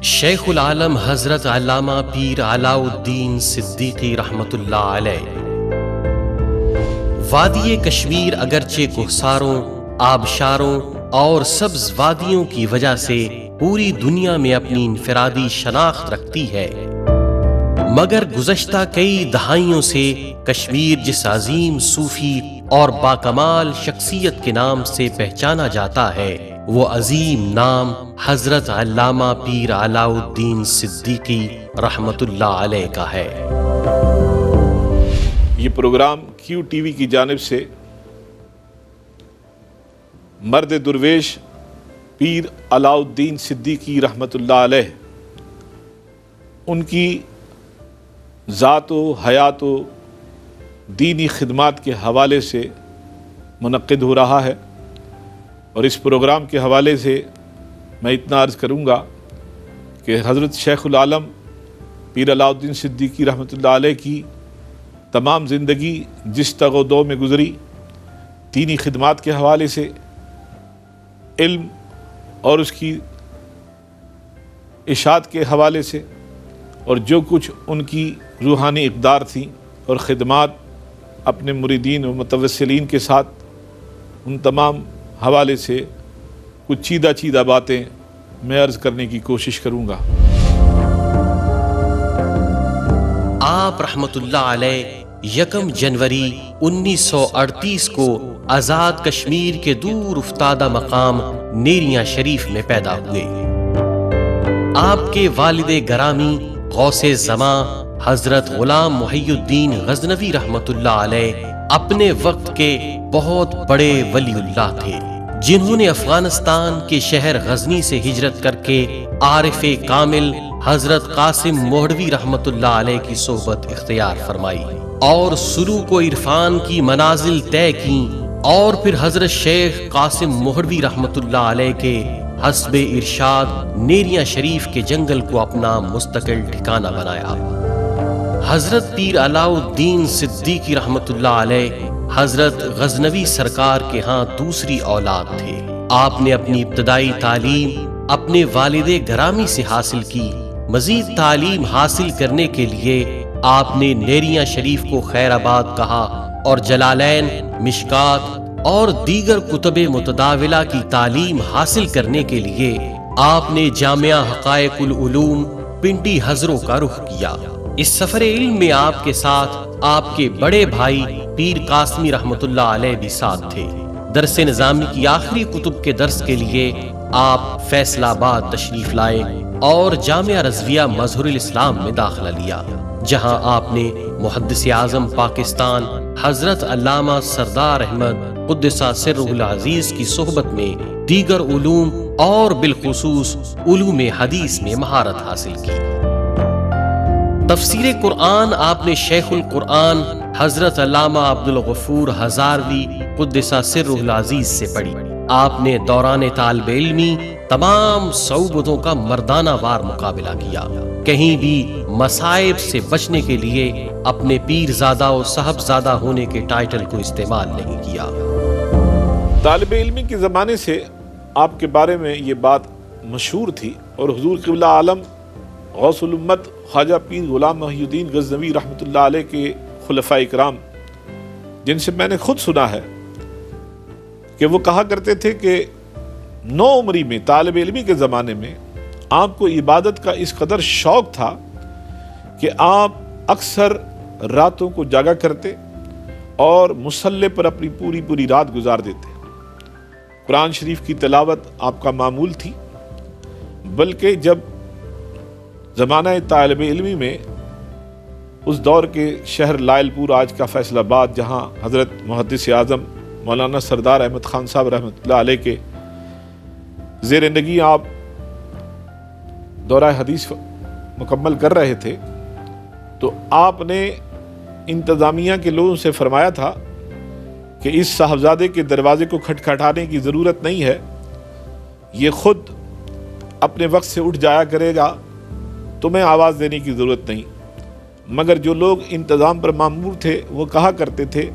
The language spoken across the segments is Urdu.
شیخ العالم حضرت علامہ پیر علاء الدین صدیقی رحمۃ اللہ علیہ۔ وادی کشمیر اگرچہ کوہساروں، آبشاروں اور سبز وادیوں کی وجہ سے پوری دنیا میں اپنی انفرادی شناخت رکھتی ہے، مگر گزشتہ کئی دہائیوں سے کشمیر جس عظیم صوفی اور باکمال شخصیت کے نام سے پہچانا جاتا ہے، وہ عظیم نام حضرت علامہ پیر علاء الدین صدیقی رحمۃ اللہ علیہ کا ہے۔ یہ پروگرام کیو ٹی وی کی جانب سے مرد درویش پیر علاء الدین صدیقی رحمۃ اللہ علیہ، ان کی ذات و حیات و دینی خدمات کے حوالے سے منعقد ہو رہا ہے، اور اس پروگرام کے حوالے سے میں اتنا عرض کروں گا کہ حضرت شیخ العالم پیر علاء الدین صدیقی رحمۃ اللہ علیہ کی تمام زندگی جس تگ و دو میں گزری، دینی خدمات کے حوالے سے، علم اور اس کی اشاعت کے حوالے سے، اور جو کچھ ان کی روحانی اقدار تھیں اور خدمات اپنے مریدین و متوسلین کے ساتھ، ان تمام حوالے سے کچھ چیدہ باتیں میں عرض کرنے کی کوشش کروں گا۔ آپ رحمۃ اللہ علیہ 1 جنوری 1938 کو آزاد کشمیر کے دور افتادہ مقام نیریاں شریف میں پیدا ہوئے۔ آپ کے والد گرامی غوث زماں حضرت غلام محی الدین غزنوی رحمۃ اللہ علیہ اپنے وقت کے بہت بڑے ولی اللہ تھے، جنہوں نے افغانستان کے شہر غزنی سے ہجرت کر کے عارف کامل حضرت قاسم موہدوی رحمۃ اللہ علیہ کی صحبت اختیار فرمائی اور سلوک و عرفان کی منازل طے کیں، اور پھر حضرت شیخ قاسم موہدوی رحمۃ اللہ علیہ کے حسب ارشاد نیریاں شریف کے جنگل کو اپنا مستقل ٹھکانہ بنایا۔ حضرت پیر علاء الدین صدیقی رحمۃ اللہ علیہ حضرت غزنوی سرکار کے ہاں دوسری اولاد تھے۔ آپ نے اپنی ابتدائی تعلیم اپنے والد گرامی سے حاصل کی۔ مزید تعلیم حاصل کرنے کے لیے آپ نے نیریاں شریف کو خیر آباد کہا، اور جلالین، مشکات اور دیگر کتب متداولہ کی تعلیم حاصل کرنے کے لیے آپ نے جامعہ حقائق العلوم پنڈی ہزروں کا رخ کیا۔ اس سفر علم میں آپ کے ساتھ آپ کے بڑے بھائی پیر قاسمی رحمۃ اللہ علیہ بھی ساتھ تھے۔ درس نظامی کی آخری کتب کے درس کے لیے آپ فیصل آباد تشریف لائے اور جامعہ رضویہ مظہر الاسلام میں داخلہ لیا، جہاں آپ نے محدث اعظم پاکستان حضرت علامہ سردار احمد قدس سرہ العزیز کی صحبت میں دیگر علوم اور بالخصوص علوم حدیث میں مہارت حاصل کی۔ تفسیر قرآن آپ نے شیخ القرآن حضرت علامہ عبدالغفور ہزاروی قدس سرہ العزیز سے پڑھی۔ آپ نے دوران طالب علمی تمام صعوبتوں کا مردانہ وار مقابلہ کیا، کہیں بھی مصائب سے بچنے کے لیے اپنے پیر زادہ و صاحب زادہ ہونے کے ٹائٹل کو استعمال نہیں کیا۔ طالب علمی کے زمانے سے آپ کے بارے میں یہ بات مشہور تھی، اور حضور قبلہ عالم غوث الامت خواجہ پیر غلام محی الدین غزنوی رحمۃ اللہ علیہ کے خلفائے کرام، جن سے میں نے خود سنا ہے کہ وہ کہا کرتے تھے کہ نو عمری میں، طالب علمی کے زمانے میں، آپ کو عبادت کا اس قدر شوق تھا کہ آپ اکثر راتوں کو جاگا کرتے اور مصلی پر اپنی پوری رات گزار دیتے۔ قرآن شریف کی تلاوت آپ کا معمول تھی، بلکہ جب زمانہ طالب علمی میں اس دور کے شہر لائل پور، آج کا فیصل آباد، جہاں حضرت محدث اعظم مولانا سردار احمد خان صاحب رحمۃ اللہ علیہ کے زیر نگی آپ دورہ حدیث مکمل کر رہے تھے، تو آپ نے انتظامیہ کے لوگوں سے فرمایا تھا کہ اس صاحبزادے کے دروازے کو کھٹکھٹانے کی ضرورت نہیں ہے، یہ خود اپنے وقت سے اٹھ جایا کرے گا، تمہیں آواز دینے کی ضرورت نہیں۔ مگر جو لوگ انتظام پر مامور تھے وہ کہا کرتے تھے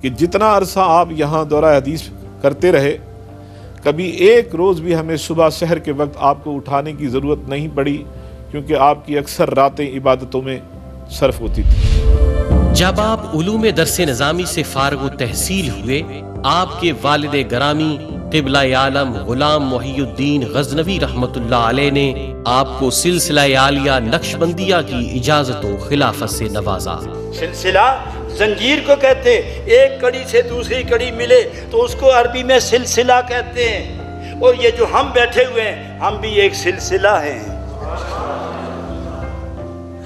کہ جتنا عرصہ آپ یہاں دورہ حدیث کرتے رہے، کبھی ایک روز بھی ہمیں صبح سحر کے وقت آپ کو اٹھانے کی ضرورت نہیں پڑی، کیونکہ آپ کی اکثر راتیں عبادتوں میں صرف ہوتی تھی۔ جب آپ علوم درس نظامی سے فارغ و تحصیل ہوئے، آپ کے والد گرامی قبلہ عالم غلام محی الدین غزنوی رحمت اللہ علیہ نے آپ کو سلسلہ عالیہ نقشبندیہ کی اجازت و خلافت سے نوازا۔ سلسلہ زنجیر کو کہتے ہیں، ایک کڑی سے دوسری کڑی ملے تو اس کو عربی میں سلسلہ کہتے ہیں، اور یہ جو ہم بیٹھے ہوئے ہیں ہم بھی ایک سلسلہ ہیں،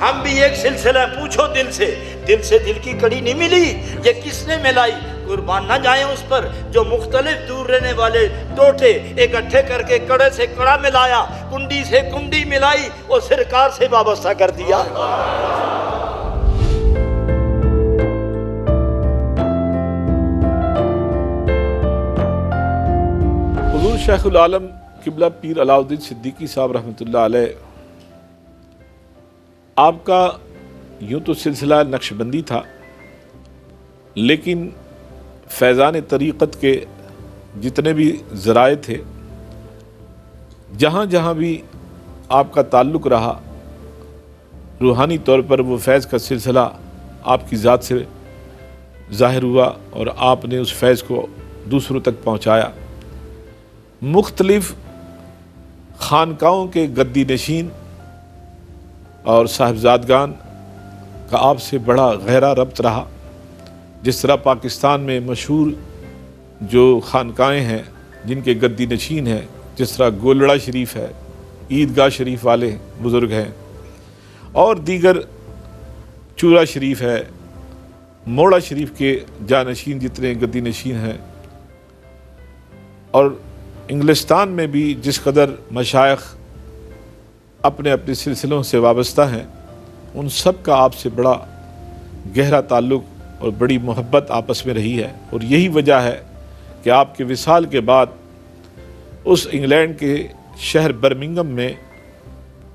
ہم بھی ایک سلسلہ۔ پوچھو دل سے دل کی کڑی نہیں ملی، یہ کس نے ملائی؟ قربان نہ جائیں اس پر جو مختلف دور رہنے والے ٹوٹے اکٹھے کر کے کڑے سے کڑا ملایا، کنڈی سے کنڈی ملائی اور سرکار سے وابستہ کر دیا۔ حضور شیخ العالم قبلہ پیر علاؤ الدین صدیقی صاحب رحمۃ اللہ علیہ، آپ کا یوں تو سلسلہ نقشبندی تھا، لیکن فیضان طریقت کے جتنے بھی ذرائع تھے، جہاں جہاں بھی آپ کا تعلق رہا، روحانی طور پر وہ فیض کا سلسلہ آپ کی ذات سے ظاہر ہوا اور آپ نے اس فیض کو دوسروں تک پہنچایا۔ مختلف خانقاہوں کے گدی نشین اور صاحبزادگان کا آپ سے بڑا گہرا ربط رہا۔ جس طرح پاکستان میں مشہور جو خانقاہیں ہیں جن کے گدی نشین ہیں، جس طرح گولڑا شریف ہے، عیدگاہ شریف والے بزرگ ہیں، اور دیگر چورا شریف ہے، موڑا شریف کے جانشین جتنے گدی نشین ہیں، اور انگلستان میں بھی جس قدر مشائخ اپنے اپنے سلسلوں سے وابستہ ہیں، ان سب کا آپ سے بڑا گہرا تعلق اور بڑی محبت آپس میں رہی ہے، اور یہی وجہ ہے کہ آپ کے وصال کے بعد اس انگلینڈ کے شہر برمنگھم میں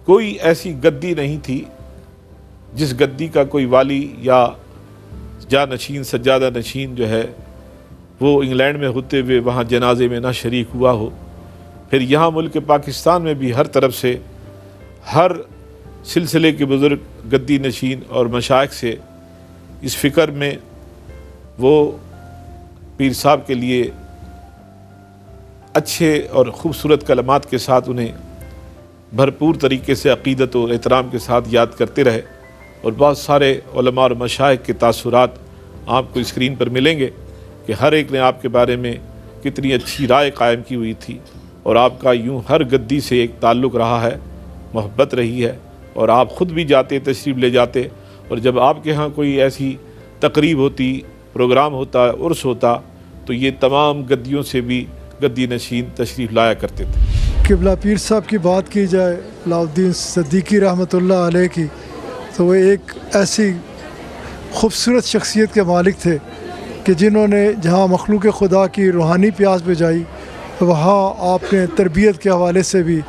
کوئی ایسی گدی نہیں تھی جس گدی کا کوئی والی یا جانشین سجادہ نشین جو ہے وہ انگلینڈ میں ہوتے ہوئے وہاں جنازے میں نہ شریک ہوا ہو۔ پھر یہاں ملک پاکستان میں بھی ہر طرف سے ہر سلسلے کے بزرگ گدی نشین اور مشائخ سے اس فکر میں وہ پیر صاحب کے لیے اچھے اور خوبصورت کلمات کے ساتھ انہیں بھرپور طریقے سے عقیدت و احترام کے ساتھ یاد کرتے رہے، اور بہت سارے علماء اور مشائخ کے تاثرات آپ کو اسکرین پر ملیں گے کہ ہر ایک نے آپ کے بارے میں کتنی اچھی رائے قائم کی ہوئی تھی، اور آپ کا یوں ہر گدی سے ایک تعلق رہا ہے، محبت رہی ہے، اور آپ خود بھی جاتے، تشریف لے جاتے، اور جب آپ کے ہاں کوئی ایسی تقریب ہوتی، پروگرام ہوتا، عرس ہوتا، تو یہ تمام گدیوں سے بھی گدی نشین تشریف لایا کرتے تھے۔ قبلہ پیر صاحب کی بات کی جائے علاؤ الدین صدیقی رحمۃ اللہ علیہ کی، تو وہ ایک ایسی خوبصورت شخصیت کے مالک تھے کہ جنہوں نے جہاں مخلوق خدا کی روحانی پیاس بجھائی، وہاں آپ نے تربیت کے حوالے سے بھی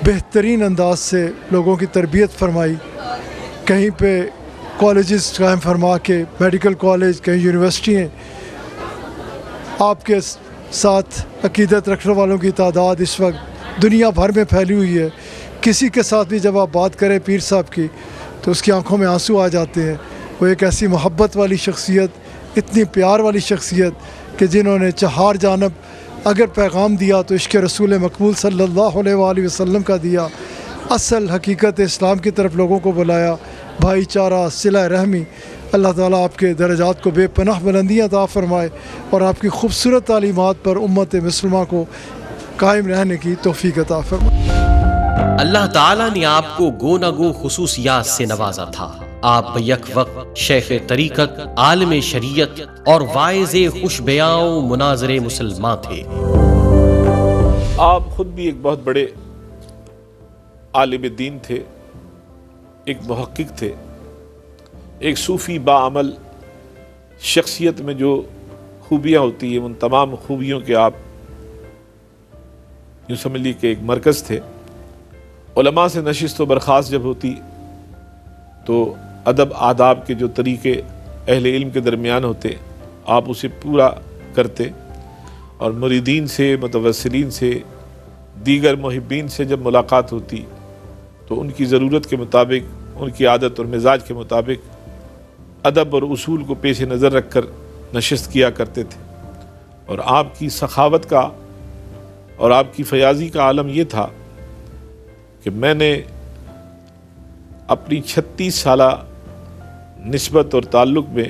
بہترین انداز سے لوگوں کی تربیت فرمائی۔ کہیں پہ کالجز قائم فرما کے، میڈیکل کالج، کہیں یونیورسٹی ہیں، آپ کے ساتھ عقیدت رکھنے والوں کی تعداد اس وقت دنیا بھر میں پھیلی ہوئی ہے۔ کسی کے ساتھ بھی جب آپ بات کریں پیر صاحب کی تو اس کی آنکھوں میں آنسو آ جاتے ہیں۔ وہ ایک ایسی محبت والی شخصیت، اتنی پیار والی شخصیت کہ جنہوں نے چہار جانب اگر پیغام دیا تو عشق رسول مقبول صلی اللہ علیہ وآلہ وسلم کا دیا، اصل حقیقت اسلام کی طرف لوگوں کو بلایا، بھائی چارہ، صلہ رحمی۔ اللہ تعالیٰ آپ کے درجات کو بے پناہ بلندیاں عطا فرمائے اور آپ کی خوبصورت تعلیمات پر امت مسلمہ کو قائم رہنے کی توفیق عطا فرمائے۔ اللہ تعالیٰ نے آپ کو گو نہ گو خصوصیات سے نوازا تھا۔ آپ بیک وقت شیخ طریقت، عالم شریعت اور واعظ خوش بیاں و مناظر مسلمان تھے۔ آپ خود بھی ایک بہت بڑے عالم دین تھے، ایک محقق تھے، ایک صوفی باعمل شخصیت میں جو خوبیاں ہوتی ہیں ان تمام خوبیوں کے آپ یوں سمجھ لی کہ ایک مرکز تھے۔ علماء سے نشست و برخاست جب ہوتی تو ادب آداب کے جو طریقے اہل علم کے درمیان ہوتے آپ اسے پورا کرتے، اور مریدین سے، متوسلین سے، دیگر محبین سے جب ملاقات ہوتی تو ان کی ضرورت کے مطابق، ان کی عادت اور مزاج کے مطابق ادب اور اصول کو پیش نظر رکھ کر نشست کیا کرتے تھے۔ اور آپ کی سخاوت کا اور آپ کی فیاضی کا عالم یہ تھا کہ میں نے اپنی 36 سالہ نسبت اور تعلق میں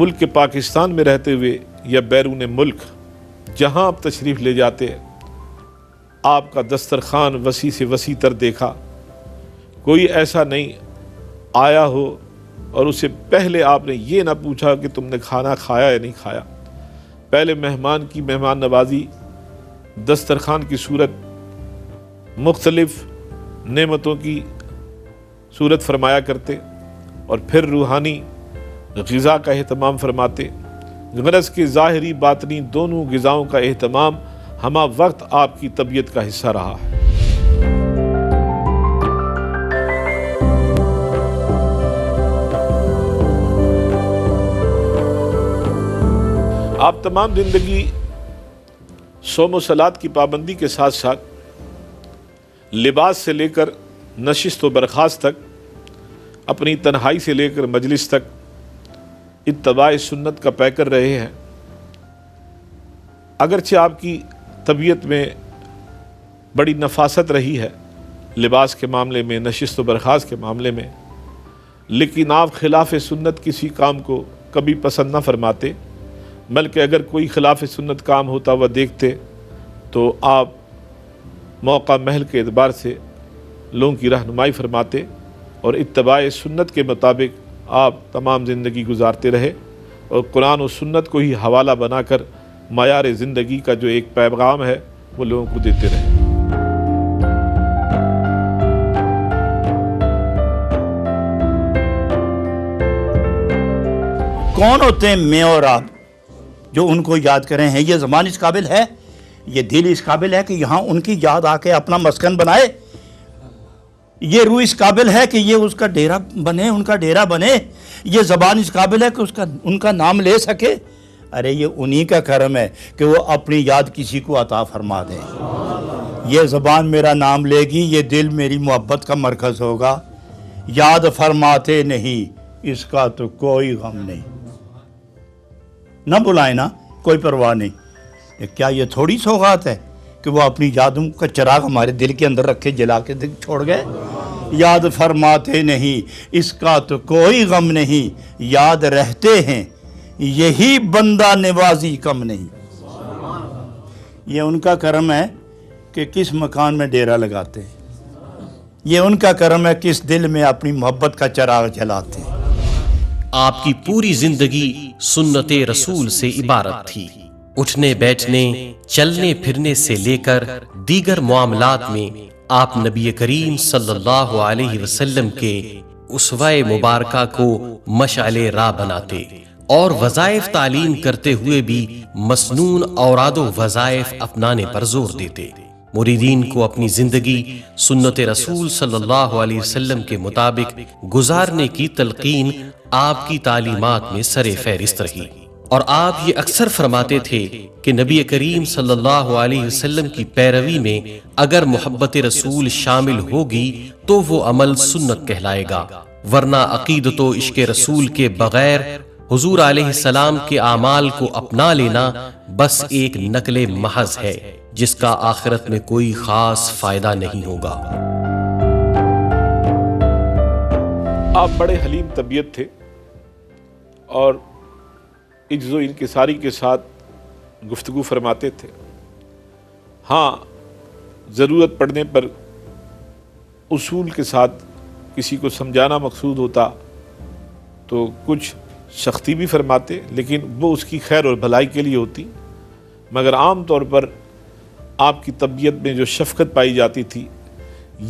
ملک پاکستان میں رہتے ہوئے یا بیرون ملک جہاں آپ تشریف لے جاتے آپ کا دسترخوان وسیع سے وسیع تر دیکھا۔ کوئی ایسا نہیں آیا ہو اور اسے پہلے آپ نے یہ نہ پوچھا کہ تم نے کھانا کھایا یا نہیں کھایا۔ پہلے مہمان کی مہمان نوازی دسترخوان کی صورت، مختلف نعمتوں کی صورت فرمایا کرتے اور پھر روحانی غذا کا اہتمام فرماتے۔ غرض کے ظاہری باطنی دونوں غذاؤں کا اہتمام ہمہ وقت آپ کی طبیعت کا حصہ رہا ہے۔ آپ تمام زندگی صوم و صلات کی پابندی کے ساتھ ساتھ لباس سے لے کر نشست و برخاست تک، اپنی تنہائی سے لے کر مجلس تک اتباع سنت کا پیکر رہے ہیں۔ اگرچہ آپ کی طبیعت میں بڑی نفاست رہی ہے لباس کے معاملے میں، نشست و برخاست کے معاملے میں، لیکن آپ خلاف سنت کسی کام کو کبھی پسند نہ فرماتے، بلکہ اگر کوئی خلاف سنت کام ہوتا ہوا دیکھتے تو آپ موقع محل کے اعتبار سے لوگوں کی رہنمائی فرماتے اور اتباع سنت کے مطابق آپ تمام زندگی گزارتے رہے اور قرآن و سنت کو ہی حوالہ بنا کر معیار زندگی کا جو ایک پیغام ہے وہ لوگوں کو دیتے رہے۔ کون ہوتے ہیں میں اور آپ جو ان کو یاد کریں؟ ہیں یہ زبان اس قابل ہے، یہ دل اس قابل ہے کہ یہاں ان کی یاد آ کے اپنا مسکن بنائے؟ یہ روح اس قابل ہے کہ یہ اس کا ڈیرا بنے، ان کا ڈیرا بنے؟ یہ زبان اس قابل ہے کہ ان کا نام لے سکے؟ ارے یہ انہی کا کرم ہے کہ وہ اپنی یاد کسی کو عطا فرما دیں۔ یہ زبان میرا نام لے گی، یہ دل میری محبت کا مرکز ہوگا۔ یاد فرماتے نہیں، اس کا تو کوئی غم نہیں۔ نہ بلائیں نا، کوئی پرواہ نہیں۔ کیا یہ تھوڑی سوغات ہے کہ وہ اپنی یادوں کا چراغ ہمارے دل کے اندر رکھے، جلا کے چھوڑ گئے؟ یاد فرماتے نہیں، اس کا تو کوئی غم نہیں، یاد رہتے ہیں، یہی بندہ نوازی کم نہیں۔ یہ ان کا کرم ہے کہ کس مکان میں ڈیرا لگاتے ہیں، یہ ان کا کرم ہے کس دل میں اپنی محبت کا چراغ جلاتے ہیں۔ آپ کی پوری زندگی سنت رسول سے عبارت تھی۔ اٹھنے بیٹھنے، چلنے پھرنے سے لے کر دیگر معاملات میں آپ نبی کریم صلی اللہ علیہ وسلم کے اسوہ مبارکہ کو مشعل راہ بناتے اور وظائف تعلیم کرتے ہوئے بھی مسنون اوراد و وظائف اپنانے پر زور دیتے۔ مریدین کو اپنی زندگی سنت رسول صلی اللہ علیہ وسلم کے مطابق گزارنے کی تلقین آپ کی تعلیمات میں سر فہرست رہی، اور آپ یہ اکثر فرماتے تھے کہ نبی کریم صلی اللہ علیہ وسلم کی پیروی میں اگر محبت رسول شامل ہوگی تو وہ عمل سنت کہلائے گا، ورنہ عقیدت و عشق رسول کے بغیر حضور علیہ السلام کے اعمال کو اپنا لینا بس ایک نقل محض ہے جس کا آخرت میں کوئی خاص فائدہ نہیں ہوگا۔ آپ بڑے حلیم طبیعت تھے اور عجز و انکساری کے ساتھ گفتگو فرماتے تھے۔ ہاں، ضرورت پڑنے پر اصول کے ساتھ کسی کو سمجھانا مقصود ہوتا تو کچھ سختی بھی فرماتے، لیکن وہ اس کی خیر اور بھلائی کے لیے ہوتی، مگر عام طور پر آپ کی طبیعت میں جو شفقت پائی جاتی تھی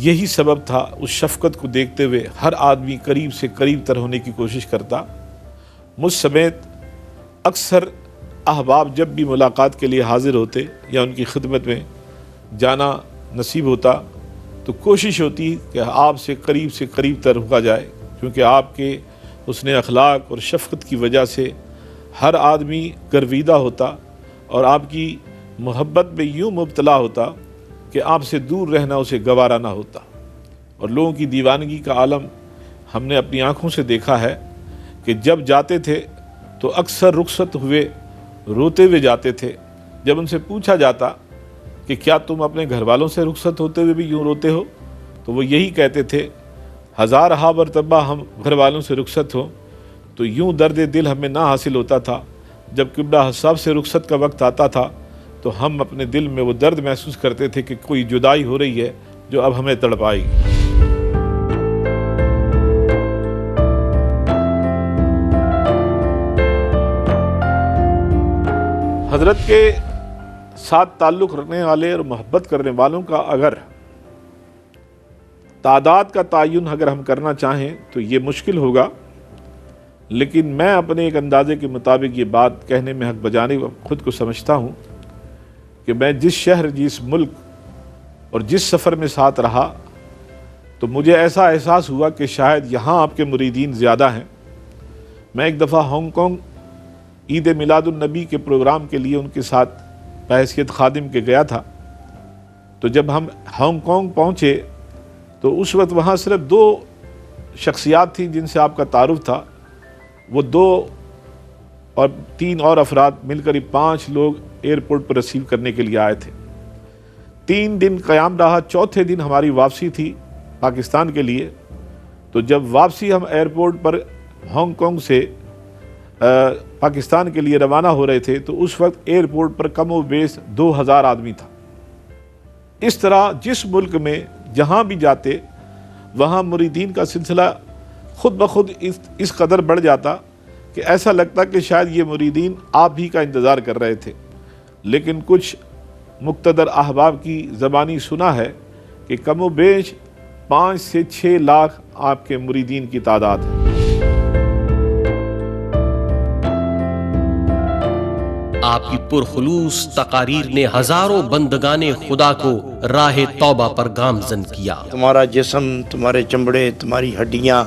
یہی سبب تھا۔ اس شفقت کو دیکھتے ہوئے ہر آدمی قریب سے قریب تر ہونے کی کوشش کرتا۔ مجھ سمیت اکثر احباب جب بھی ملاقات کے لیے حاضر ہوتے یا ان کی خدمت میں جانا نصیب ہوتا تو کوشش ہوتی کہ آپ سے قریب تر ہوا جائے، کیونکہ آپ کے حسن اخلاق اور شفقت کی وجہ سے ہر آدمی گرویدہ ہوتا اور آپ کی محبت میں یوں مبتلا ہوتا کہ آپ سے دور رہنا اسے گوارا نہ ہوتا. اور لوگوں کی دیوانگی کا عالم ہم نے اپنی آنکھوں سے دیکھا ہے کہ جب جاتے تھے تو اکثر رخصت ہوئے روتے ہوئے جاتے تھے. جب ان سے پوچھا جاتا کہ کیا تم اپنے گھر والوں سے رخصت ہوتے ہوئے بھی یوں روتے ہو، تو وہ یہی کہتے تھے، ہزارہا مرتبہ ہم گھر والوں سے رخصت ہوں تو یوں درد دل ہمیں نہ حاصل ہوتا تھا. جب قبلہ حساب سے رخصت کا وقت آتا تھا تو ہم اپنے دل میں وہ درد محسوس کرتے تھے کہ کوئی جدائی ہو رہی ہے جو اب ہمیں تڑپائے گی. حضرت کے ساتھ تعلق رکھنے والے اور محبت کرنے والوں کا اگر تعداد کا تعین اگر ہم کرنا چاہیں تو یہ مشکل ہوگا، لیکن میں اپنے ایک اندازے کے مطابق یہ بات کہنے میں حق بجانے خود کو سمجھتا ہوں کہ میں جس شہر، جس ملک اور جس سفر میں ساتھ رہا تو مجھے ایسا احساس ہوا کہ شاید یہاں آپ کے مریدین زیادہ ہیں. میں ایک دفعہ ہانگ کانگ عید میلاد النبی کے پروگرام کے لیے ان کے ساتھ بحیثیت خادم کے گیا تھا. تو جب ہم ہانگ کانگ پہنچے تو اس وقت وہاں صرف 2 شخصیات تھیں جن سے آپ کا تعارف تھا. وہ 2 اور 3 اور افراد مل کر 5 لوگ ایئرپورٹ پر ریسیو کرنے کے لیے آئے تھے. 3 دن قیام رہا. چوتھے دن ہماری واپسی تھی پاکستان کے لیے. تو جب واپسی ہم ایئرپورٹ پر ہانگ کانگ سے پاکستان کے لیے روانہ ہو رہے تھے تو اس وقت ایئرپورٹ پر کم و بیش 2000 آدمی تھا. اس طرح جس ملک میں جہاں بھی جاتے وہاں مریدین کا سلسلہ خود بخود اس قدر بڑھ جاتا کہ ایسا لگتا کہ شاید یہ مریدین آپ ہی کا انتظار کر رہے تھے. لیکن کچھ مقتدر احباب کی زبانی سنا ہے کہ کم و بیش 5 سے 6 لاکھ آپ کے مریدین کی تعداد ہے. آپ کی پرخلوص تقاریر نے ہزاروں بندگان خدا کو راہ توبہ پر گامزن کیا. تمہارا جسم، تمہارے چمڑے، تمہاری ہڈیاں،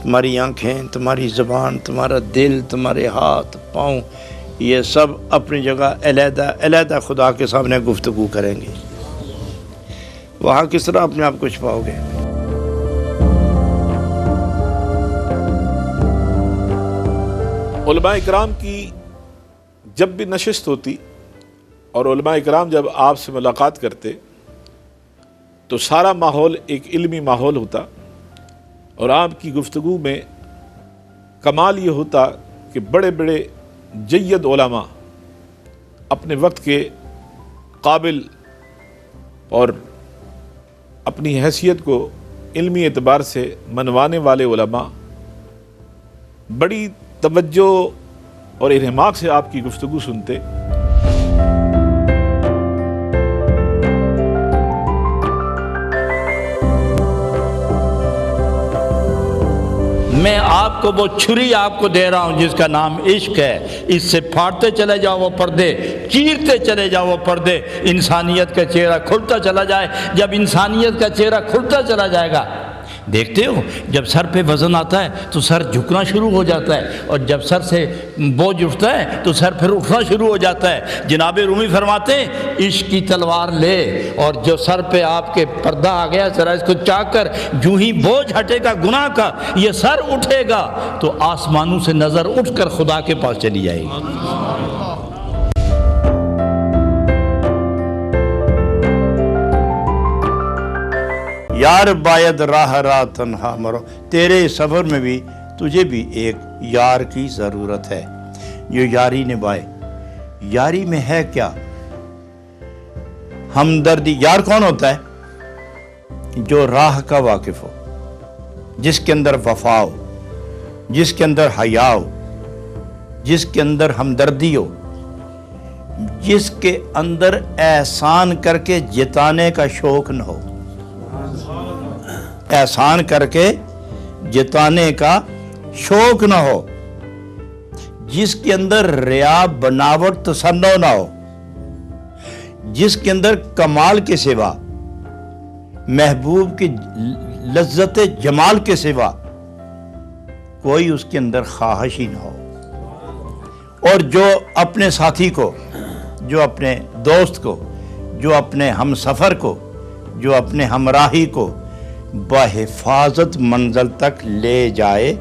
تمہاری آنکھیں، تمہاری زبان، تمہارا دل، تمہارے ہاتھ پاؤں، یہ سب اپنی جگہ علیحدہ علیحدہ خدا کے سامنے گفتگو کریں گے. وہاں کس طرح اپنے آپ کو چھپاؤ گے؟ علماء اکرام کی جب بھی نشست ہوتی اور علماء اکرام جب آپ سے ملاقات کرتے تو سارا ماحول ایک علمی ماحول ہوتا اور آپ کی گفتگو میں کمال یہ ہوتا کہ بڑے بڑے جید علماء، اپنے وقت کے قابل اور اپنی حیثیت کو علمی اعتبار سے منوانے والے علماء بڑی توجہ اور انہماک سے آپ کی گفتگو سنتے. میں آپ کو وہ چھری آپ کو دے رہا ہوں جس کا نام عشق ہے. اس سے پھاڑتے چلے جاؤ وہ پردے، چیرتے چلے جاؤ وہ پردے، انسانیت کا چہرہ کھلتا چلا جائے. جب انسانیت کا چہرہ کھلتا چلا جائے گا، دیکھتے ہو جب سر پہ وزن آتا ہے تو سر جھکنا شروع ہو جاتا ہے، اور جب سر سے بوجھ اٹھتا ہے تو سر پھر اٹھنا شروع ہو جاتا ہے. جناب رومی فرماتے ہیں عشق کی تلوار لے، اور جو سر پہ آپ کے پردہ آ گیا ذرا اس کو چاک کر، جو ہی بوجھ ہٹے گا گناہ کا، یہ سر اٹھے گا تو آسمانوں سے نظر اٹھ کر خدا کے پاس چلی جائے گی. یار باید راہ راہ تنہا مرو. تیرے سفر میں بھی تجھے بھی ایک یار کی ضرورت ہے جو یاری نبھائے. یاری میں ہے کیا؟ ہمدردی. یار کون ہوتا ہے؟ جو راہ کا واقف ہو، جس کے اندر وفا ہو، جس کے اندر حیا ہو، جس کے اندر ہمدردی ہو، جس کے اندر احسان کر کے جتانے کا شوق نہ ہو. احسان کر کے جتانے کا شوق نہ ہو، جس کے اندر ریا بناوٹ تصنع نہ ہو، جس کے اندر کمال کے سوا، محبوب کی لذت جمال کے سوا کوئی اس کے اندر خواہش ہی نہ ہو. اور جو اپنے ساتھی کو، جو اپنے دوست کو، جو اپنے ہم سفر کو، جو اپنے ہمراہی کو بحفاظت منزل تک لے جائے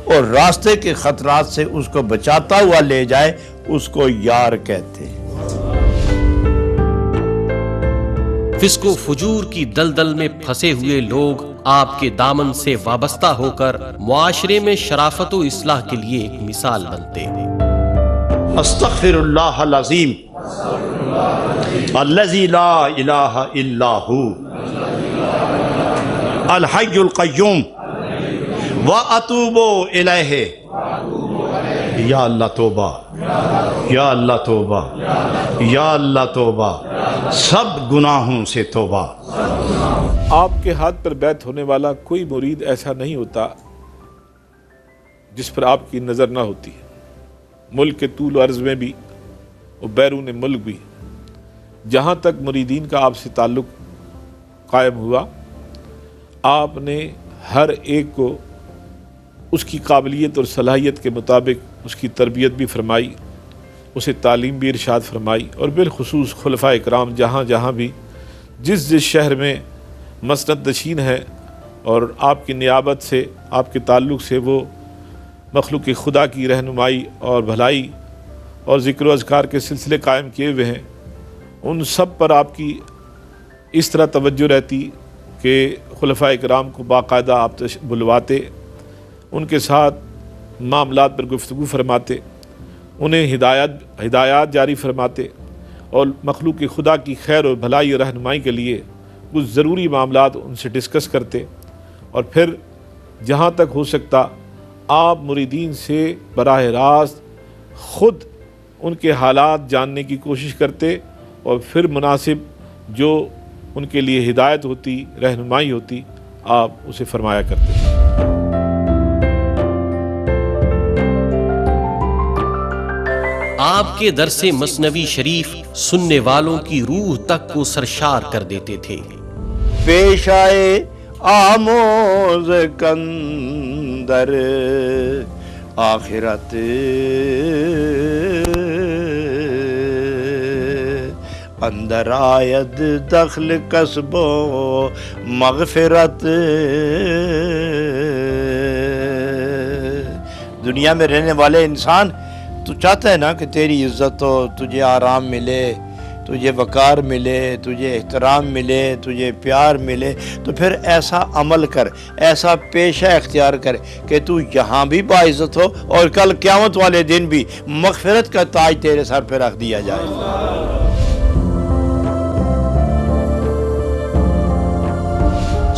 اور راستے کے خطرات سے اس کو بچاتا ہوا لے جائے، اس کو یار کہتے ہیں۔ فسق و فجور کی دلدل میں پھنسے ہوئے لوگ آپ کے دامن سے وابستہ ہو کر معاشرے میں شرافت و اصلاح کے لیے ایک مثال بنتے۔ استغفر اللہ العظیم الذی لا الہ الا ہو الحی القیوم واتوب الیہ۔ یا اللہ توبہ، یا اللہ توبہ، یا اللہ توبہ، سب گناہوں سے توبہ۔ آپ کے ہاتھ پر بیعت ہونے والا کوئی مرید ایسا نہیں ہوتا جس پر آپ کی نظر نہ ہوتی ہے، ملک کے طول و عرض میں بھی اور بیرون ملک بھی۔ جہاں تک مریدین کا آپ سے تعلق قائم ہوا، آپ نے ہر ایک کو اس کی قابلیت اور صلاحیت کے مطابق اس کی تربیت بھی فرمائی، اسے تعلیم بھی ارشاد فرمائی، اور بالخصوص خلفائے اکرام جہاں جہاں بھی جس شہر میں مسند نشین ہے اور آپ کی نیابت سے، آپ کے تعلق سے وہ مخلوق خدا کی رہنمائی اور بھلائی اور ذکر و اذکار کے سلسلے قائم کیے ہوئے ہیں، ان سب پر آپ کی اس طرح توجہ رہتی کہ خلفائے اکرام کو باقاعدہ آپ بلواتے، ان کے ساتھ معاملات پر گفتگو فرماتے، انہیں ہدایات جاری فرماتے، اور مخلوق خدا کی خیر اور بھلائی اور رہنمائی کے لیے کچھ ضروری معاملات ان سے ڈسکس کرتے، اور پھر جہاں تک ہو سکتا آپ مریدین سے براہ راست خود ان کے حالات جاننے کی کوشش کرتے، اور پھر مناسب جو ان کے لیے ہدایت ہوتی، رہنمائی ہوتی، آپ اسے فرمایا کرتے۔ آپ کے درس مثنوی شریف سننے والوں کی روح تک کو سرشار کر دیتے تھے۔ پیش آئے آموز کندر آخرت، اندر آید دخل کسب و مغفرت۔ دنیا میں رہنے والے انسان تو چاہتا ہے نا کہ تیری عزت ہو، تجھے آرام ملے، تجھے وقار ملے، تجھے احترام ملے، تجھے پیار ملے، تو پھر ایسا عمل کر، ایسا پیشہ اختیار کر کہ تو یہاں بھی باعزت ہو اور کل قیامت والے دن بھی مغفرت کا تاج تیرے سر پہ رکھ دیا جائے۔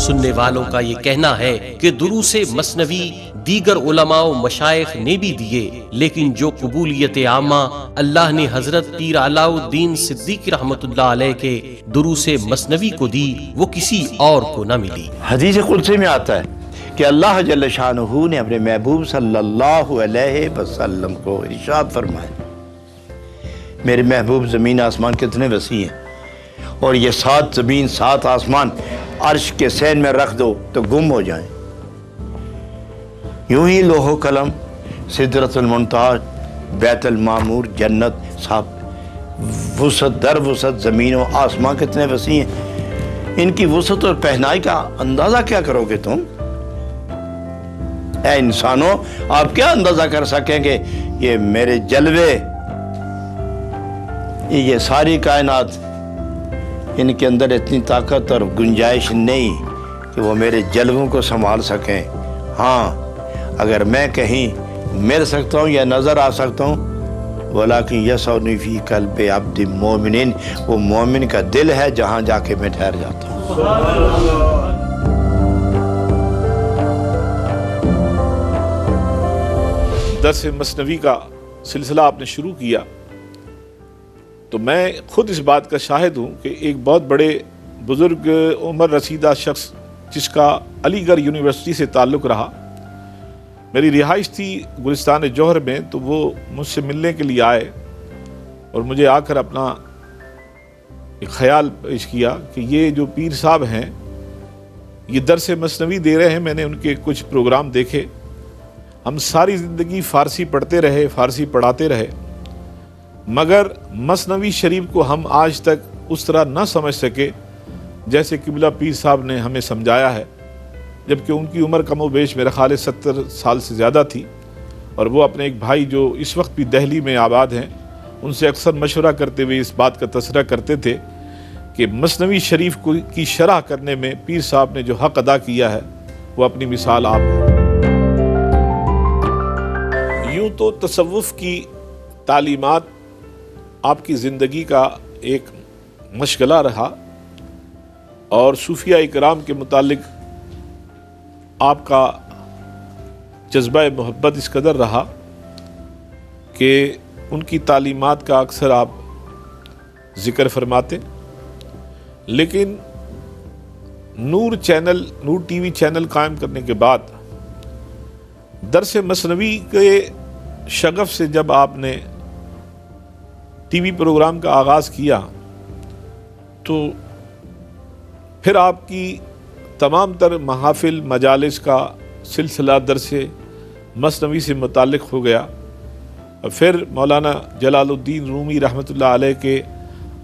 سننے والوں کا یہ کہنا ہے کہ دروس مثنوی دیگر علماء و مشائخ نے بھی دیے، لیکن جو قبولیت عامہ اللہ نے حضرت پیر علاء الدین صدیقی رحمۃ اللہ علیہ کے دروس مثنوی کو دی، وہ کسی اور کو نہ ملی۔ حدیث قدسی میں آتا ہے کہ اللہ جل شانہ نے اپنے محبوب صلی اللہ علیہ وسلم کو ارشاد فرمایا، میرے محبوب زمین آسمان کتنے وسیع ہیں، اور یہ 7 زمین 7 آسمان عرش کے سین میں رکھ دو تو گم ہو جائیں، یوں ہی لوح و قلم، سدرۃ المنتہا، بیت المعمور، جنت، سب وسعت در وسعت زمین و آسمان کتنے وسیع ہیں، ان کی وسعت اور پہنائی کا اندازہ کیا کرو گے تم؟ اے انسانوں، آپ کیا اندازہ کر سکیں گے یہ میرے جلوے، یہ ساری کائنات، ان کے اندر اتنی طاقت اور گنجائش نہیں کہ وہ میرے جلووں کو سنبھال سکیں۔ ہاں، اگر میں کہیں مل سکتا ہوں یا نظر آ سکتا ہوں، ولیکن یسعنی فی قلب عبد مومن، وہ مومن کا دل ہے جہاں جا کے میں ٹھہر جاتا ہوں۔ درس مثنوی کا سلسلہ آپ نے شروع کیا تو میں خود اس بات کا شاہد ہوں کہ ایک بہت بڑے بزرگ عمر رسیدہ شخص جس کا علی گڑھ یونیورسٹی سے تعلق رہا، میری رہائش تھی گلستان جوہر میں، تو وہ مجھ سے ملنے کے لیے آئے اور مجھے آ کر اپنا ایک خیال پیش کیا کہ یہ جو پیر صاحب ہیں یہ درس مثنوی دے رہے ہیں۔ میں نے ان کے کچھ پروگرام دیکھے، ہم ساری زندگی فارسی پڑھتے رہے، فارسی پڑھاتے رہے، مگر مثنوی شریف کو ہم آج تک اس طرح نہ سمجھ سکے جیسے قبلہ پیر صاحب نے ہمیں سمجھایا ہے، جبکہ ان کی عمر کم و بیش میرا خیال 70 سال سے زیادہ تھی، اور وہ اپنے ایک بھائی جو اس وقت بھی دہلی میں آباد ہیں ان سے اکثر مشورہ کرتے ہوئے اس بات کا تذکرہ کرتے تھے کہ مثنوی شریف کی شرح کرنے میں پیر صاحب نے جو حق ادا کیا ہے وہ اپنی مثال آپ ہے۔ یوں تو تصوف کی تعلیمات آپ کی زندگی کا ایک مشغلہ رہا، اور صوفیہ اکرام کے متعلق آپ کا جذبہ محبت اس قدر رہا کہ ان کی تعلیمات کا اکثر آپ ذکر فرماتے، لیکن نور ٹی وی چینل قائم کرنے کے بعد درس مثنوی کے شغف سے جب آپ نے ٹی وی پروگرام کا آغاز کیا تو پھر آپ کی تمام تر محافل مجالس کا سلسلہ درس مثنوی سے متعلق ہو گیا، اور پھر مولانا جلال الدین رومی رحمۃ اللہ علیہ کے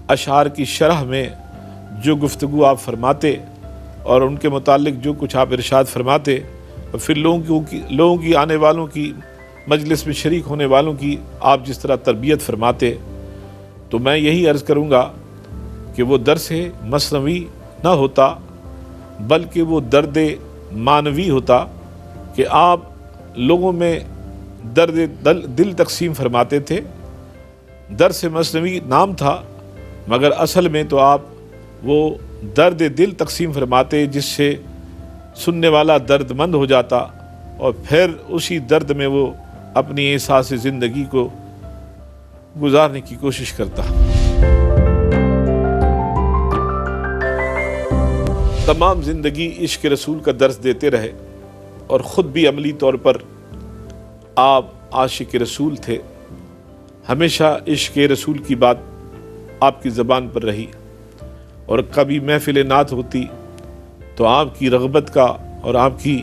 اشعار کی شرح میں جو گفتگو آپ فرماتے اور ان کے متعلق جو کچھ آپ ارشاد فرماتے، اور پھر لوگوں کی آنے والوں کی مجلس میں شریک ہونے والوں کی آپ جس طرح تربیت فرماتے، تو میں یہی عرض کروں گا کہ وہ درس مثنوی نہ ہوتا بلکہ وہ درد معنوی ہوتا کہ آپ لوگوں میں درد دل تقسیم فرماتے تھے۔ درس مثنوی نام تھا مگر اصل میں تو آپ وہ درد دل تقسیم فرماتے جس سے سننے والا درد مند ہو جاتا اور پھر اسی درد میں وہ اپنی احساس زندگی کو گزارنے کی کوشش کرتا۔ تمام زندگی عشق رسول کا درس دیتے رہے اور خود بھی عملی طور پر آپ عاشق رسول تھے، ہمیشہ عشق رسول کی بات آپ کی زبان پر رہی، اور کبھی محفل نعت ہوتی تو آپ کی رغبت کا اور آپ کی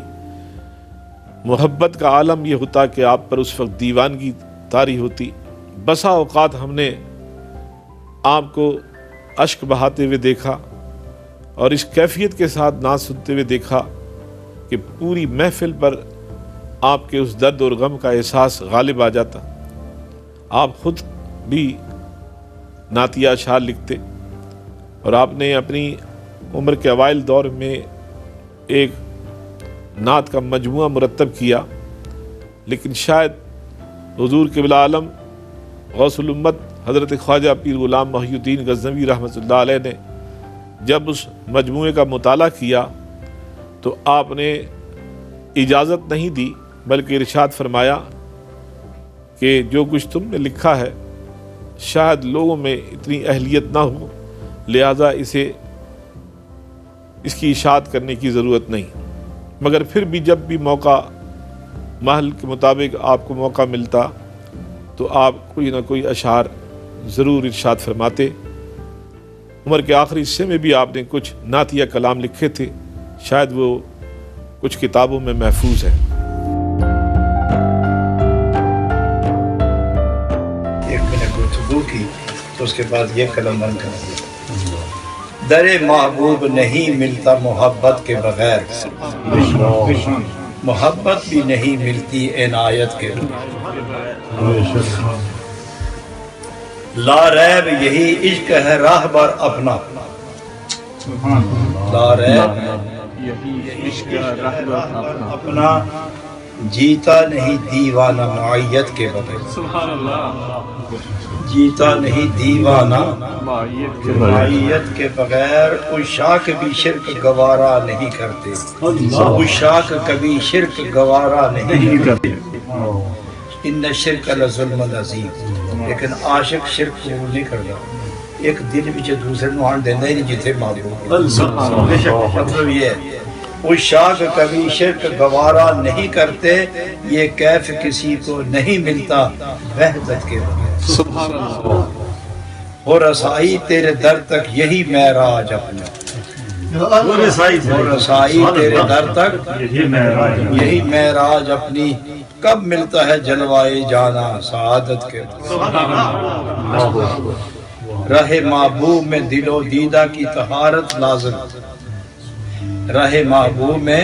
محبت کا عالم یہ ہوتا کہ آپ پر اس وقت دیوانگی طاری ہوتی۔ بسا اوقات ہم نے آپ کو اشک بہاتے ہوئے دیکھا اور اس کیفیت کے ساتھ نعت سنتے ہوئے دیکھا کہ پوری محفل پر آپ کے اس درد اور غم کا احساس غالب آ جاتا۔ آپ خود بھی نعتیہ اشعار لکھتے، اور آپ نے اپنی عمر کے اوائل دور میں ایک نعت کا مجموعہ مرتب کیا، لیکن شاید حضور قبلہ عالم غوث الامت حضرت خواجہ پیر غلام محی الدین غزنوی رحمۃ اللہ علیہ نے جب اس مجموعے کا مطالعہ کیا تو آپ نے اجازت نہیں دی بلکہ ارشاد فرمایا کہ جو کچھ تم نے لکھا ہے شاید لوگوں میں اتنی اہلیت نہ ہو، لہذا اس کی اشاعت کرنے کی ضرورت نہیں، مگر پھر بھی جب بھی موقع محل کے مطابق آپ کو موقع ملتا تو آپ کوئی نہ کوئی اشعار ضرور ارشاد فرماتے۔ عمر کے آخری حصے میں بھی آپ نے کچھ نعتیہ کلام لکھے تھے، شاید وہ کچھ کتابوں میں محفوظ ہے۔ ایک میں نے گفتگو کی تو اس کے بعد یہ کلم بند کر دیا، در محبوب نہیں ملتا محبت کے بغیر، محبت بھی نہیں ملتی عنایت کے بغیر، لا ریب یہی عشق ہے راہبر اپنا، لا ریب یہی عشق ہے راہبر اپنا، جیتا نہیں دیوانہ معیت کے بغیر، جیتا نہیں دیوانہ معیت کے بغیر، عشاق بھی شرک گوارا نہیں کرتے، عشاق کبھی شرک گوارا نہیں کرتے، ان شرک لظلم عظیم، لیکن عاشق شرک قبول نہیں کرتا، ایک دل وچ دوسرے نوں آن دیندا ہی نہیں جتھے معبود، مطلب یہ ہے عشاق کبھی شرک گوارا نہیں کرتے، یہ کیف کسی کو نہیں ملتا وحدت کے بغیر، سبحان اللہ، ہو رسائی تیرے در تک یہی معراج اپنا، وہ رسائی تھے، وہ رسائی تیرے در تک، یہی معراج اپنی کب ملتا ہے جلوائے جانا سعادت کے رہ محبوب میں دل و دیدہ کی طہارت لازم، رہ محبوب میں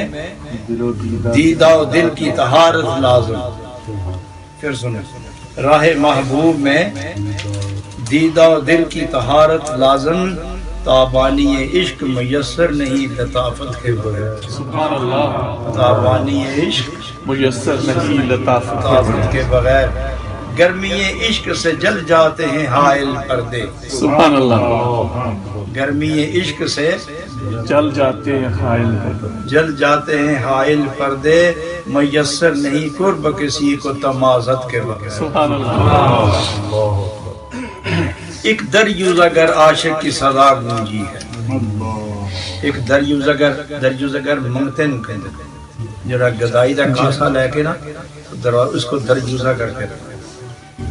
دیدہ و دل کی طہارت لازم. پھر سنیں، راہ محبوب میں دیدہ و دل کی طہارت لازم، تابانی عشق میسر نہیں لطافت کے بغیر. تابانی عشق میسر نہیں لطافت کے بغیر. گرمی عشق سے جل جاتے ہیں حائل پردے. سبحان اللہ. گرمی عشق سے جل جاتے ہیں حائل جل جاتے ہیں حائل پردے، میسر نہیں قرب کسی کو تمازت کے بغیر. سبحان اللہ. ایک دریوز اگر عاشق کی صدا گونجی ہے، ایک دریوز اگر منگتے نو کہندے جڑا گدائی دا کاسا لے کے نا اس کو دریوزہ کر کے رکھتے.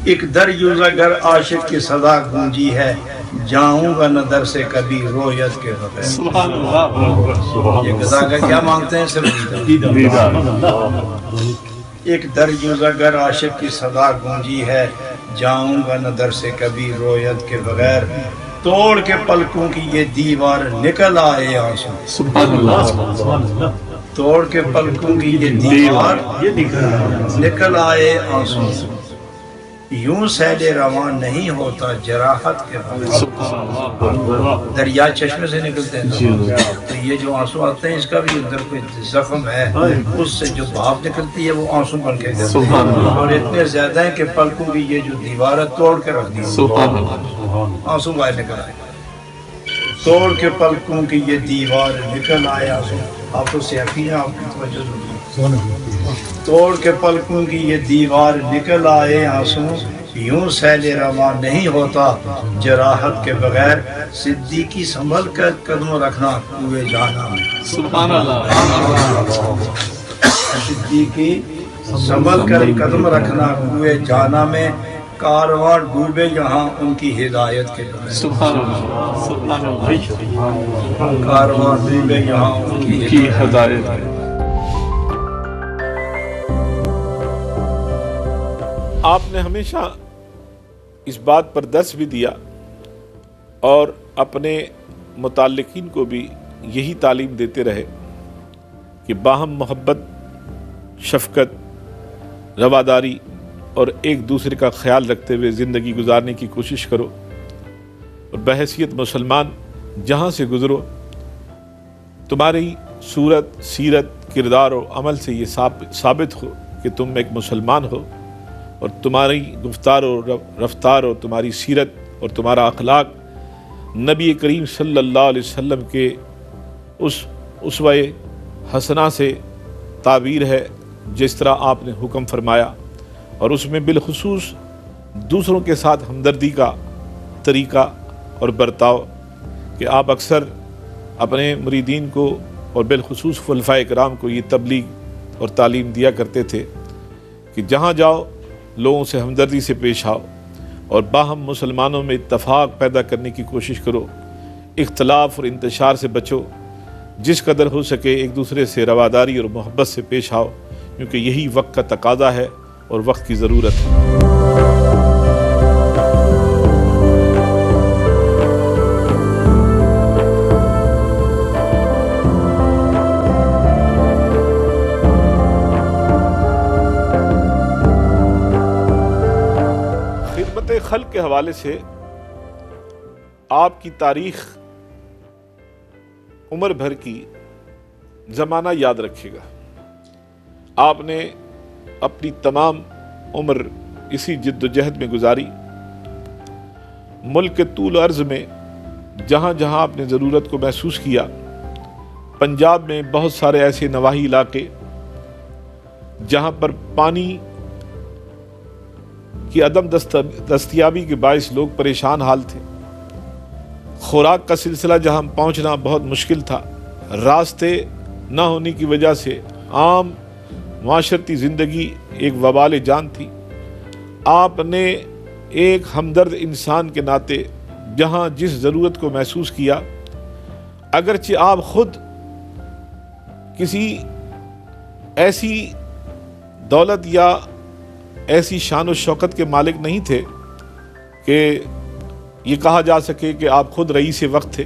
ایک دریوز اگر عاشق کی صدا گونجی ہے، جاؤں گا نہ در سے کبھی رویت کے بغیر. سبحان اللہ. یہ گدا کا کیا مانگتے ہیں؟ صرف ایک دریوز اگر عاشق کی صدا گونجی ہے، جاؤں گا نہ در سے کبھی رویت کے بغیر. توڑ کے پلکوں کی یہ دیوار نکل آئے آنسو. سبحان اللہ. توڑ کے پلکوں کی یہ دیوار نکل آئے آنسو. یوں سیل روان نہیں ہوتا جراحت کے بغیر. دریا چشمے سے نکلتے ہیں تو یہ جو آنسو آتے ہیں اس کا بھی اندر کوئی زخم ہے، اس سے جو بھاپ نکلتی ہے وہ آنسو بن کے جاتے ہیں، اور اتنے زیادہ ہیں کہ پلکوں کی یہ جو دیوار ہے توڑ کے رکھ دی، آنسو باہر نکل آئے. توڑ کے پلکوں کی یہ دیوار نکل آئے آنسو. آپ تو سیاقی ہیں، آپ کی توجہ ضروری. توڑ کے پلکوں کی یہ دیوار نکل آئے آنسو، یوں سیل رواں نہیں ہوتا جراحت کے بغیر. صدیقی سنبھل کر قدم رکھنا کوئے جانا میں. سبحان اللہ. صدیقی سنبھل کر قدم رکھنا کوئے جانا میں، کارواں ڈوبے یہاں ان کی ہدایت کے بغیر. سبحان اللہ. سبحان اللہ. کارواں ڈوبے یہاں ان کی ہدایت. آپ نے ہمیشہ اس بات پر درس بھی دیا اور اپنے متعلقین کو بھی یہی تعلیم دیتے رہے کہ باہم محبت، شفقت، رواداری اور ایک دوسرے کا خیال رکھتے ہوئے زندگی گزارنے کی کوشش کرو، اور بحیثیت مسلمان جہاں سے گزرو تمہاری صورت، سیرت، کردار اور عمل سے یہ ثابت ہو کہ تم ایک مسلمان ہو، اور تمہاری گفتار اور رفتار اور تمہاری سیرت اور تمہارا اخلاق نبی کریم صلی اللہ علیہ وسلم کے اس اسوہ حسنہ سے تعبیر ہے جس طرح آپ نے حکم فرمایا، اور اس میں بالخصوص دوسروں کے ساتھ ہمدردی کا طریقہ اور برتاؤ کہ آپ اکثر اپنے مریدین کو اور بالخصوص خلفائے کرام کو یہ تبلیغ اور تعلیم دیا کرتے تھے کہ جہاں جاؤ لوگوں سے ہمدردی سے پیش آؤ اور باہم مسلمانوں میں اتفاق پیدا کرنے کی کوشش کرو، اختلاف اور انتشار سے بچو، جس قدر ہو سکے ایک دوسرے سے رواداری اور محبت سے پیش آؤ، کیونکہ یہی وقت کا تقاضا ہے اور وقت کی ضرورت ہے. خلق کے حوالے سے آپ کی تاریخ عمر بھر کی زمانہ یاد رکھے گا. آپ نے اپنی تمام عمر اسی جد و جہد میں گزاری. ملک کے طول عرض میں جہاں جہاں آپ نے ضرورت کو محسوس کیا، پنجاب میں بہت سارے ایسے نواحی علاقے جہاں پر پانی کی عدم دستیابی کے باعث لوگ پریشان حال تھے، خوراک کا سلسلہ جہاں پہنچنا بہت مشکل تھا، راستے نہ ہونے کی وجہ سے عام معاشرتی زندگی ایک وبال جان تھی. آپ نے ایک ہمدرد انسان کے ناطے جہاں جس ضرورت کو محسوس کیا، اگرچہ آپ خود کسی ایسی دولت یا ایسی شان و شوکت کے مالک نہیں تھے کہ یہ کہا جا سکے کہ آپ خود رئیس وقت تھے،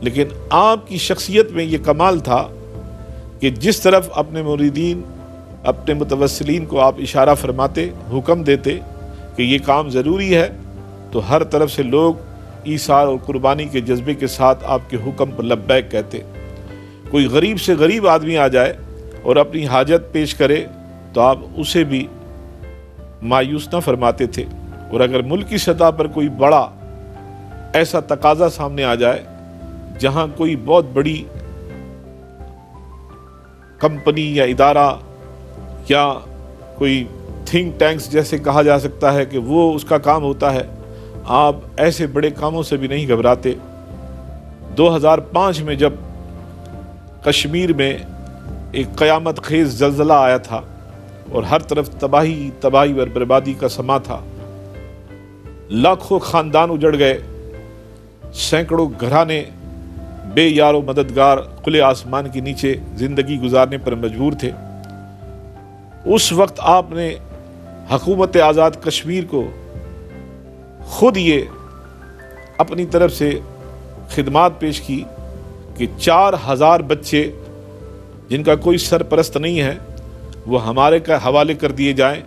لیکن آپ کی شخصیت میں یہ کمال تھا کہ جس طرف اپنے مریدین، اپنے متوسلین کو آپ اشارہ فرماتے، حکم دیتے کہ یہ کام ضروری ہے، تو ہر طرف سے لوگ ایثار اور قربانی کے جذبے کے ساتھ آپ کے حکم پر لبیک کہتے۔ کوئی غریب سے غریب آدمی آ جائے اور اپنی حاجت پیش کرے تو آپ اسے بھی مایوس نہ فرماتے تھے، اور اگر ملکی سطح پر کوئی بڑا ایسا تقاضا سامنے آ جائے جہاں کوئی بہت بڑی کمپنی یا ادارہ یا کوئی تھنک ٹینکس جیسے کہا جا سکتا ہے کہ وہ اس کا کام ہوتا ہے، آپ ایسے بڑے کاموں سے بھی نہیں گھبراتے۔ 2005 میں جب کشمیر میں ایک قیامت خیز زلزلہ آیا تھا اور ہر طرف تباہی اور بربادی کا سما تھا، لاکھوں خاندان اجڑ گئے، سینکڑوں گھرانے بے یار و مددگار کھلے آسمان کے نیچے زندگی گزارنے پر مجبور تھے، اس وقت آپ نے حکومت آزاد کشمیر کو خود یہ اپنی طرف سے خدمات پیش کی کہ 4000 بچے جن کا کوئی سرپرست نہیں ہے وہ ہمارے کا حوالے کر دیے جائیں،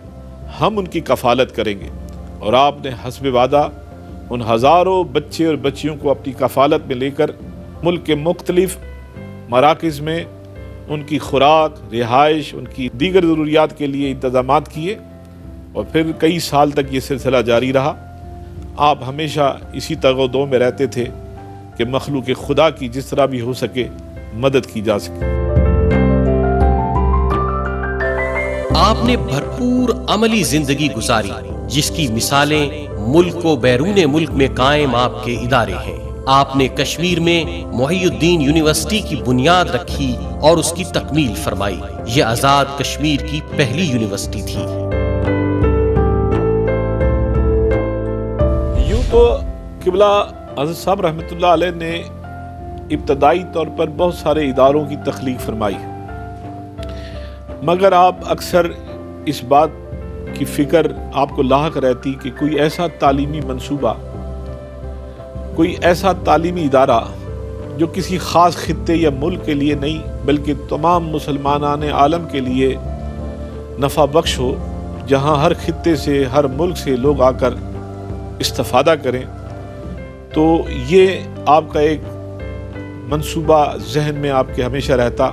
ہم ان کی کفالت کریں گے۔ اور آپ نے حسب وعدہ ان ہزاروں بچے اور بچیوں کو اپنی کفالت میں لے کر ملک کے مختلف مراکز میں ان کی خوراک، رہائش، ان کی دیگر ضروریات کے لیے انتظامات کیے، اور پھر کئی سال تک یہ سلسلہ جاری رہا۔ آپ ہمیشہ اسی تگ و دو میں رہتے تھے کہ مخلوق خدا کی جس طرح بھی ہو سکے مدد کی جا سکے۔ آپ نے بھرپور عملی زندگی گزاری جس کی مثالیں ملک و بیرون ملک میں قائم آپ کے ادارے ہیں۔ آپ نے کشمیر میں محی الدین یونیورسٹی کی بنیاد رکھی اور اس کی تکمیل فرمائی۔ یہ آزاد کشمیر کی پہلی یونیورسٹی تھی۔ یوں تو قبلہ حضرت صاحب رحمۃ اللہ علیہ نے ابتدائی طور پر بہت سارے اداروں کی تخلیق فرمائی، مگر آپ اکثر اس بات کی فکر آپ کو لاحق رہتی کہ کوئی ایسا تعلیمی منصوبہ، کوئی ایسا تعلیمی ادارہ جو کسی خاص خطے یا ملک کے لیے نہیں بلکہ تمام مسلمانان عالم کے لیے نفع بخش ہو، جہاں ہر خطے سے، ہر ملک سے لوگ آ کر استفادہ کریں۔ تو یہ آپ کا ایک منصوبہ ذہن میں آپ کے ہمیشہ رہتا،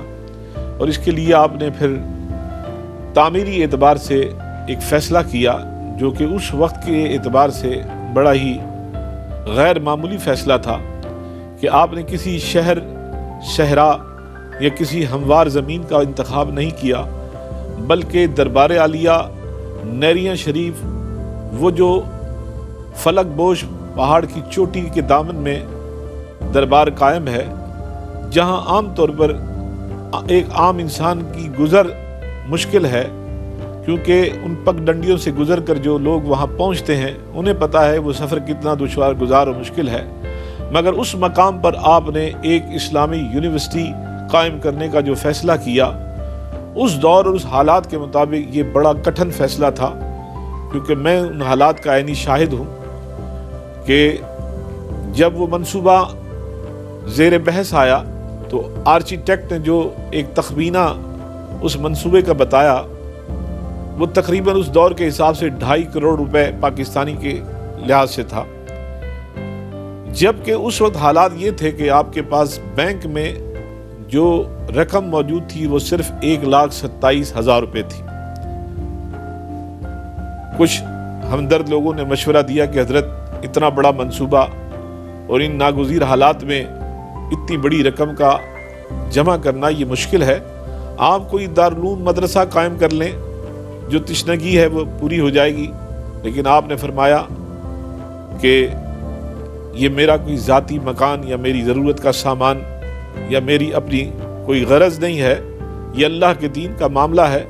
اور اس کے لیے آپ نے پھر تعمیری اعتبار سے ایک فیصلہ کیا جو کہ اس وقت کے اعتبار سے بڑا ہی غیر معمولی فیصلہ تھا کہ آپ نے کسی شہر، صحرا یا کسی ہموار زمین کا انتخاب نہیں کیا، بلکہ دربار عالیہ نیریاں شریف، وہ جو فلک بوش پہاڑ کی چوٹی کے دامن میں دربار قائم ہے، جہاں عام طور پر ایک عام انسان کی گزر مشکل ہے، کیونکہ ان پگ ڈنڈیوں سے گزر کر جو لوگ وہاں پہنچتے ہیں انہیں پتہ ہے وہ سفر کتنا دشوار گزار اور مشکل ہے، مگر اس مقام پر آپ نے ایک اسلامی یونیورسٹی قائم کرنے کا جو فیصلہ کیا، اس دور اور اس حالات کے مطابق یہ بڑا کٹھن فیصلہ تھا، کیونکہ میں ان حالات کا عینی شاہد ہوں کہ جب وہ منصوبہ زیر بحث آیا تو آرکیٹیکٹ نے جو ایک تخمینہ اس منصوبے کا بتایا، وہ تقریباً اس دور کے حساب سے 2.5 کروڑ روپے پاکستانی کے لحاظ سے تھا، جبکہ اس وقت حالات یہ تھے کہ آپ کے پاس بینک میں جو رقم موجود تھی وہ صرف 1,27,000 روپے تھی۔ کچھ ہمدرد لوگوں نے مشورہ دیا کہ حضرت اتنا بڑا منصوبہ اور ان ناگزیر حالات میں اتنی بڑی رقم کا جمع کرنا یہ مشکل ہے، آپ کوئی دارالعلوم مدرسہ قائم کر لیں، جو تشنگی ہے وہ پوری ہو جائے گی۔ لیکن آپ نے فرمایا کہ یہ میرا کوئی ذاتی مکان یا میری ضرورت کا سامان یا میری اپنی کوئی غرض نہیں ہے، یہ اللہ کے دین کا معاملہ ہے،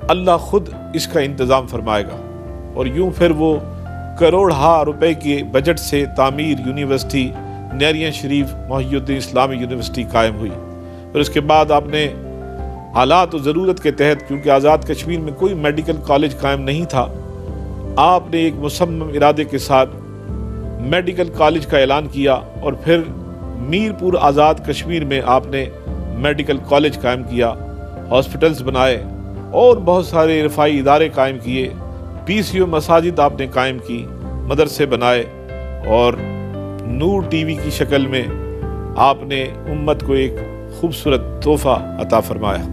اللہ خود اس کا انتظام فرمائے گا۔ اور یوں پھر وہ کروڑ ہا روپے کے بجٹ سے تعمیر یونیورسٹی نیریاں شریف محی الدین اسلامی یونیورسٹی قائم ہوئی۔ پھر اس کے بعد آپ نے حالات و ضرورت کے تحت، کیونکہ آزاد کشمیر میں کوئی میڈیکل کالج قائم نہیں تھا، آپ نے ایک مصمم ارادے کے ساتھ میڈیکل کالج کا اعلان کیا، اور پھر میرپور آزاد کشمیر میں آپ نے میڈیکل کالج قائم کیا، ہاسپٹلز بنائے اور بہت سارے رفاعی ادارے قائم کیے، PCO مساجد آپ نے قائم کی، مدرسے بنائے، اور نور ٹی وی کی شکل میں آپ نے امت کو ایک خوبصورت تحفہ عطا فرمایا۔